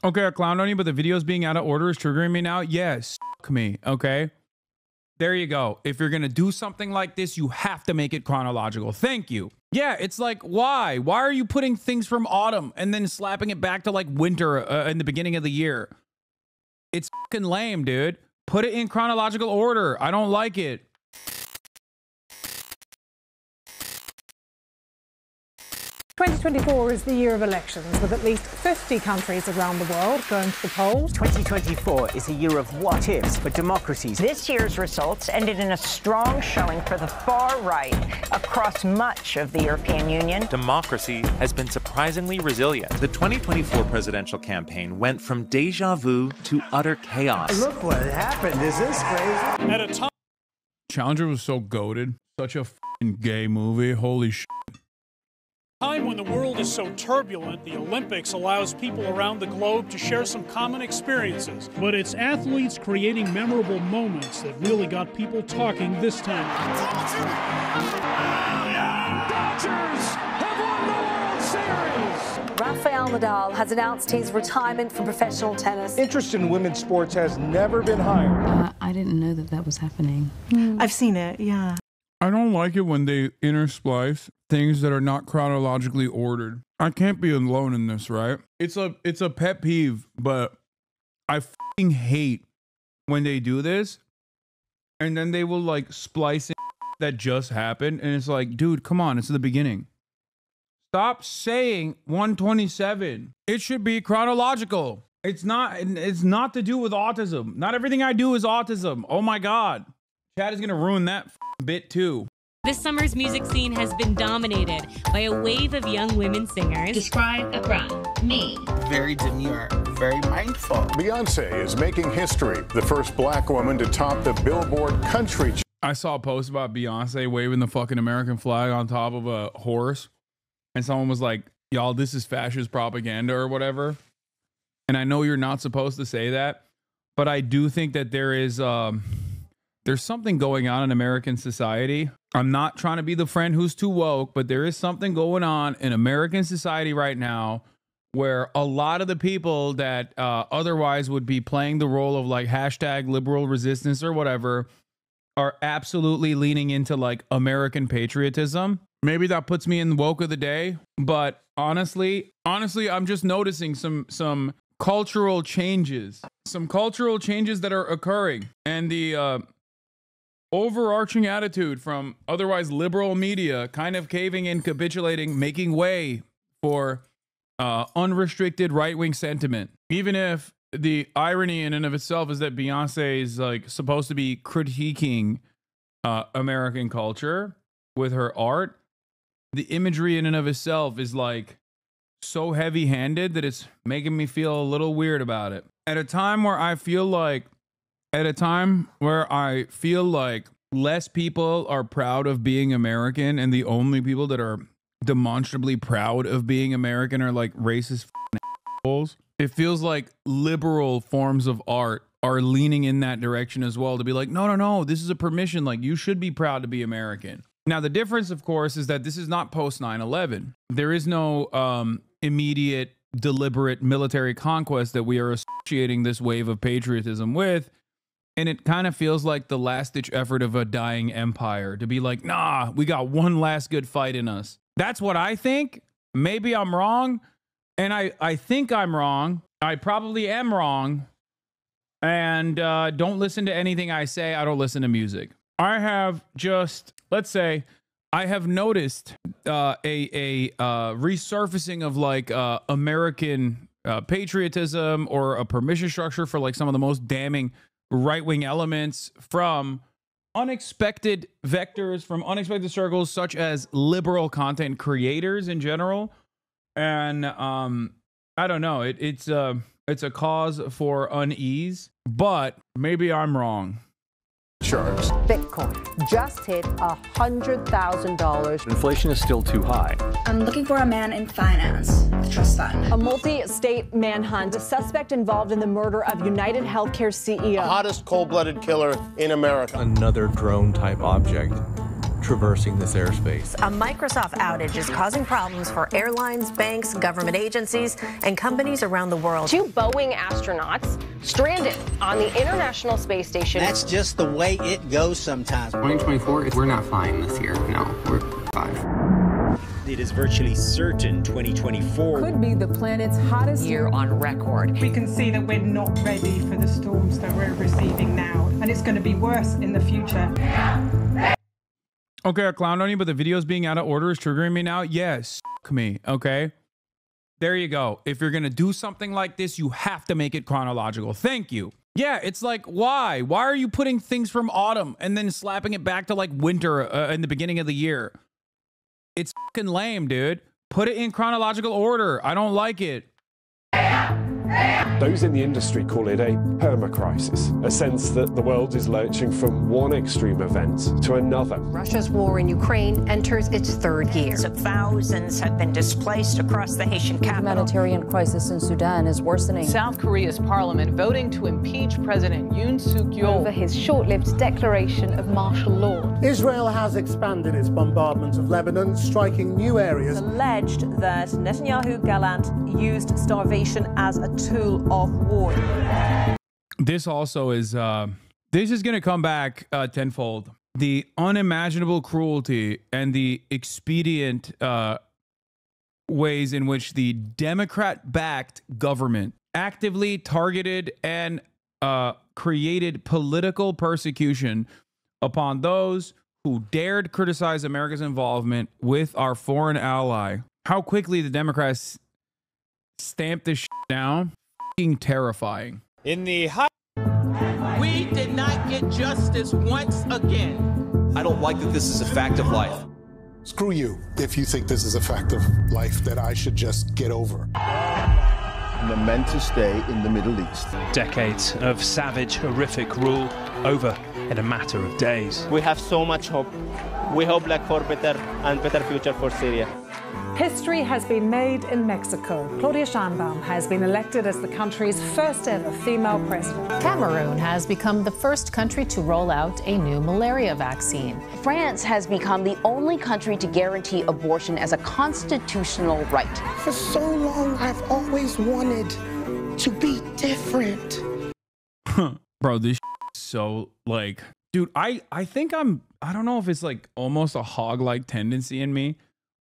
Okay, I clowned on you, but the videos being out of order is triggering me now. Yes, fuck me, okay? There you go. If you're gonna do something like this, you have to make it chronological. Thank you. Yeah, it's like, why? Why are you putting things from autumn and then slapping it back to like winter in the beginning of the year? It's fucking lame, dude. Put it in chronological order. I don't like it. 2024 is the year of elections, with at least 50 countries around the world going to the polls. 2024 is a year of what-ifs for democracies. This year's results ended in a strong showing for the far right across much of the European Union. Democracy has been surprisingly resilient. The 2024 presidential campaign went from deja vu to utter chaos. Look what happened. Is this crazy? At a time Challenger was so goated. Such a fucking gay movie. Holy shit. when the world is so turbulent, the Olympics allows people around the globe to share some common experiences. But it's athletes creating memorable moments that really got people talking this time. Dodgers have won the World Series! Rafael Nadal has announced his retirement from professional tennis. Interest in women's sports has never been higher. I didn't know that that was happening. I've seen it, yeah. I don't like it when they intersplice things that are not chronologically ordered. I can't be alone in this, right? It's a pet peeve, but I fucking hate when they do this and then they will like splice in that just happened and it's like, dude, come on, it's the beginning. Stop saying 127. It should be chronological. It's not to do with autism. Not everything I do is autism. Oh my God. Chad is gonna ruin that bit too. This summer's music scene has been dominated by a wave of young women singers. Describe a brand. Me. Very demure, very mindful. Beyonce is making history, the first black woman to top the Billboard country. I saw a post about Beyonce waving the fucking American flag on top of a horse. And someone was like, y'all, this is fascist propaganda or whatever. And I know you're not supposed to say that, but I do think that there is... there's something going on in American society. I'm not trying to be the friend who's too woke, but there is something going on in American society right now where a lot of the people that otherwise would be playing the role of like hashtag liberal resistance or whatever are absolutely leaning into like American patriotism. Maybe that puts me in the woke of the day, but honestly, I'm just noticing some cultural changes, that are occurring, and the overarching attitude from otherwise liberal media kind of caving in, capitulating, making way for unrestricted right-wing sentiment. Even if the irony in and of itself is that Beyonce is like supposed to be critiquing American culture with her art, the imagery in and of itself is like so heavy-handed that it's making me feel a little weird about it. At a time where I feel like less people are proud of being American and the only people that are demonstrably proud of being American are like racist assholes, it feels like liberal forms of art are leaning in that direction as well, to be like, no, this is a permission, like you should be proud to be American. Now, the difference, of course, is that this is not post 9/11. There is no immediate, deliberate military conquest that we are associating this wave of patriotism with. And it kind of feels like the last-ditch effort of a dying empire to be like, nah, we got one last good fight in us. That's what I think. Maybe I'm wrong. And I think I'm wrong. I probably am wrong. And don't listen to anything I say. I don't listen to music. I have just, let's say, I have noticed a resurfacing of like American patriotism or a permission structure for like some of the most damning right-wing elements from unexpected vectors, from unexpected circles, such as liberal content creators in general. And I don't know, it's a cause for unease, but maybe I'm wrong. Charts. Bitcoin just hit $100,000. Inflation is still too high. I'm looking for a man in finance, the trust fund. A multi-state manhunt, a suspect involved in the murder of United Healthcare CEO. The hottest cold-blooded killer in America. Another drone-type object traversing this airspace. A Microsoft outage is causing problems for airlines, banks, government agencies, and companies around the world. 2 Boeing astronauts stranded on the International Space Station. That's just the way it goes sometimes. 2024, we're not flying this year. No, we're 5. It is virtually certain 2024 could be the planet's hottest year on record. We can see that we're not ready for the storms that we're receiving now, and it's going to be worse in the future. Okay, I clowned on you, but the videos being out of order is triggering me now. Yes, me. Okay, there you go. If you're gonna do something like this, you have to make it chronological. Thank you. Yeah, it's like, why? Why are you putting things from autumn and then slapping it back to like winter in the beginning of the year? It's fucking lame, dude. Put it in chronological order. I don't like it. Those in the industry call it a permacrisis, a sense that the world is lurching from one extreme event to another. Russia's war in Ukraine enters its 3rd year. So thousands have been displaced across the Haitian capital. The humanitarian crisis in Sudan is worsening. South Korea's parliament voting to impeach President Yoon Suk-yeol over his short-lived declaration of martial law. Israel has expanded its bombardment of Lebanon, striking new areas. It's alleged that Netanyahu Gallant used starvation as a tool of war. This also is this is going to come back tenfold. The unimaginable cruelty and the expedient ways in which the Democrat-backed government actively targeted and created political persecution upon those who dared criticize America's involvement with our foreign ally. How quickly the Democrats stamped this shit down. Terrifying. in the We did not get justice once again. I don't like that this is a fact of life. Screw you if you think this is a fact of life that I should just get over. And they're meant to stay in the Middle East. Decades of savage, horrific rule over in a matter of days. We have so much hope. We hope for better future for Syria. History has been made in Mexico. Claudia Sheinbaum has been elected as the country's first ever female president. Cameroon has become the first country to roll out a new malaria vaccine. France has become the only country to guarantee abortion as a constitutional right. For so long, I've always wanted to be different. Bro, this is so like, dude, I think I don't know if it's like almost a hog-like tendency in me,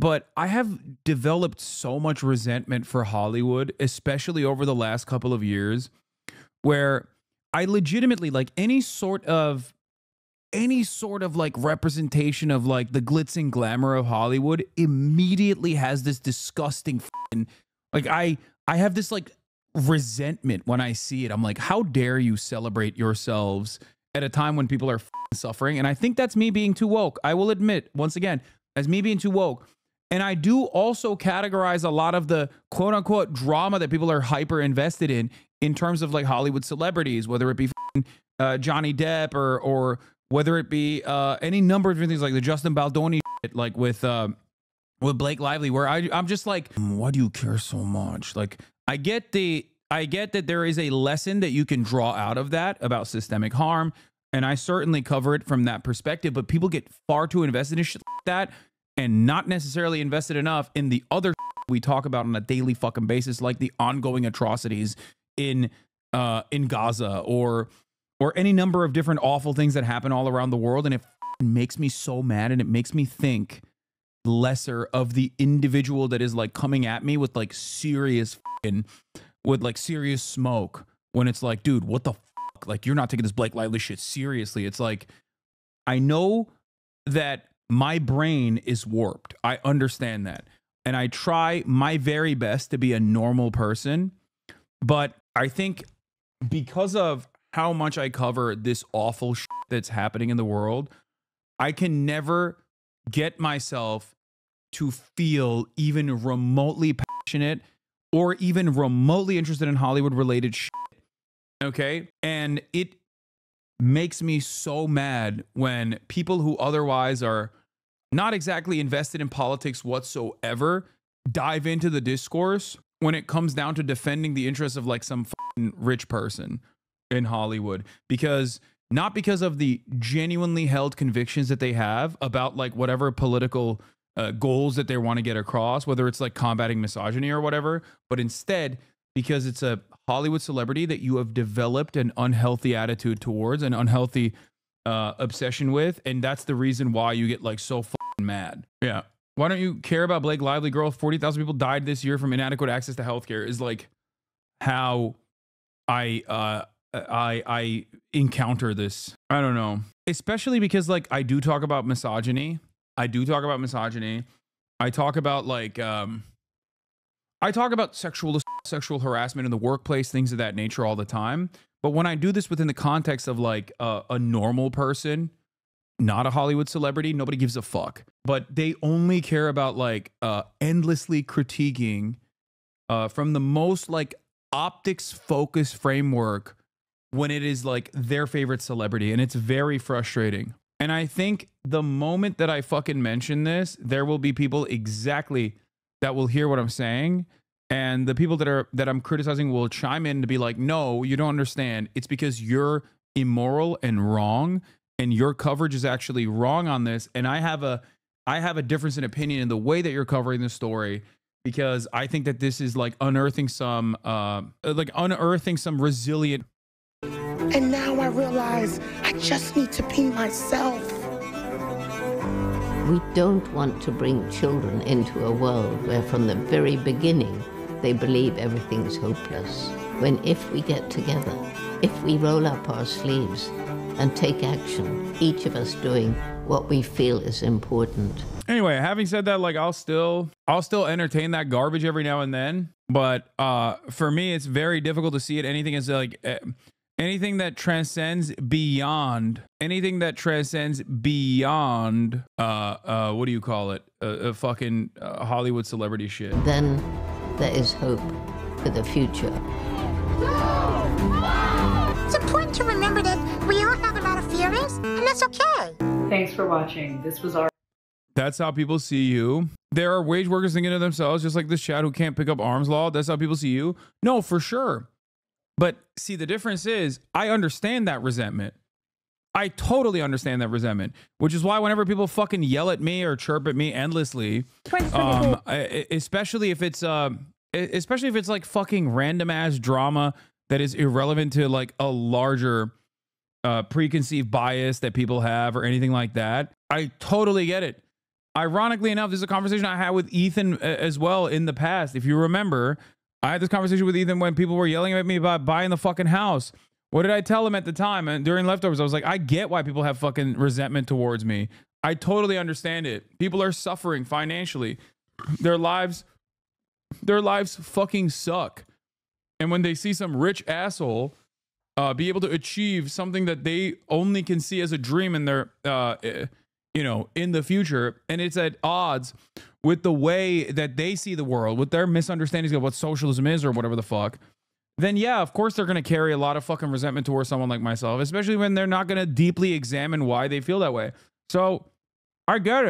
but I have developed so much resentment for Hollywood, especially over the last couple of years, where I legitimately like any sort of like representation of like the glitz and glamour of Hollywood immediately has this disgusting like I have this like resentment when I see it. I'm like, how dare you celebrate yourselves at a time when people are suffering? And I think that's me being too woke. I will admit once again, as me being too woke. And I do also categorize a lot of the quote unquote drama that people are hyper invested in terms of like Hollywood celebrities, whether it be Johnny Depp or whether it be any number of different things like the Justin Baldoni shit, like with Blake Lively, where I'm just like, why do you care so much? Like, I get that there is a lesson that you can draw out of that about systemic harm, and I certainly cover it from that perspective, but people get far too invested in shit like that and not necessarily invested enough in the other we talk about on a daily fucking basis, like the ongoing atrocities in Gaza or any number of different awful things that happen all around the world. And it makes me so mad, and it makes me think lesser of the individual that is like coming at me with like serious smoke, when it's like, dude, what the fuck? Like, you're not taking this Blake Lively shit seriously. It's like, I know that my brain is warped. I understand that. And I try my very best to be a normal person. But I think because of how much I cover this awful shit that's happening in the world, I can never get myself to feel even remotely passionate or even remotely interested in Hollywood related shit. Okay? And it makes me so mad when people who otherwise are not exactly invested in politics whatsoever dive into the discourse when it comes down to defending the interests of like some rich person in Hollywood. Because not because of the genuinely held convictions that they have about like whatever political goals that they want to get across, whether it's like combating misogyny or whatever, but instead because it's a Hollywood celebrity that you have developed an unhealthy attitude towards, an unhealthy obsession with, and that's the reason why you get like so fucking mad. Yeah. Why don't you care about Blake Lively, girl? 40,000 people died this year from inadequate access to healthcare is like how I encounter this. I don't know. Especially because like I do talk about misogyny. I talk about like I talk about sexual harassment in the workplace, things of that nature all the time. But when I do this within the context of like a normal person, not a Hollywood celebrity, nobody gives a fuck. But they only care about like endlessly critiquing from the most like optics focused framework when it is like their favorite celebrity. And it's very frustrating. And I think the moment that I fucking mention this, there will be people exactly that will hear what I'm saying. And the people that I'm criticizing will chime in to be like, no, you don't understand. It's because you're immoral and wrong, and your coverage is actually wrong on this. And I have a difference in opinion in the way that you're covering the story, because I think that this is like unearthing some resilient. And now I realize I just need to be myself. We don't want to bring children into a world where from the very beginning they believe everything's hopeless. When if we get together, if we roll up our sleeves and take action, each of us doing what we feel is important. Anyway, having said that, like I'll still entertain that garbage every now and then, but for me it's very difficult to see it anything as like anything that transcends beyond what do you call it, a fucking Hollywood celebrity shit. Then there is hope for the future. It's important to remember that we all have a lot of feelings, and that's okay. Thanks for watching. This was our... That's how people see you. There are wage workers thinking to themselves, just like this chat who can't pick up arms law. That's how people see you. No, for sure. But see, the difference is I understand that resentment. I totally understand that resentment, which is why whenever people fucking yell at me or chirp at me endlessly, especially if it's like fucking random ass drama that is irrelevant to like a larger preconceived bias that people have or anything like that, I totally get it. Ironically enough, this is a conversation I had with Ethan as well in the past. If you remember, I had this conversation with Ethan when people were yelling at me about buying the fucking house. What did I tell him at the time? And during Leftovers, I was like, I get why people have fucking resentment towards me. I totally understand it. People are suffering financially. Their lives fucking suck. And when they see some rich asshole be able to achieve something that they only can see as a dream in their, in the future, and it's at odds with the way that they see the world, with their misunderstandings of what socialism is or whatever the fuck, then yeah, of course they're going to carry a lot of fucking resentment towards someone like myself, especially when they're not going to deeply examine why they feel that way. So I get it.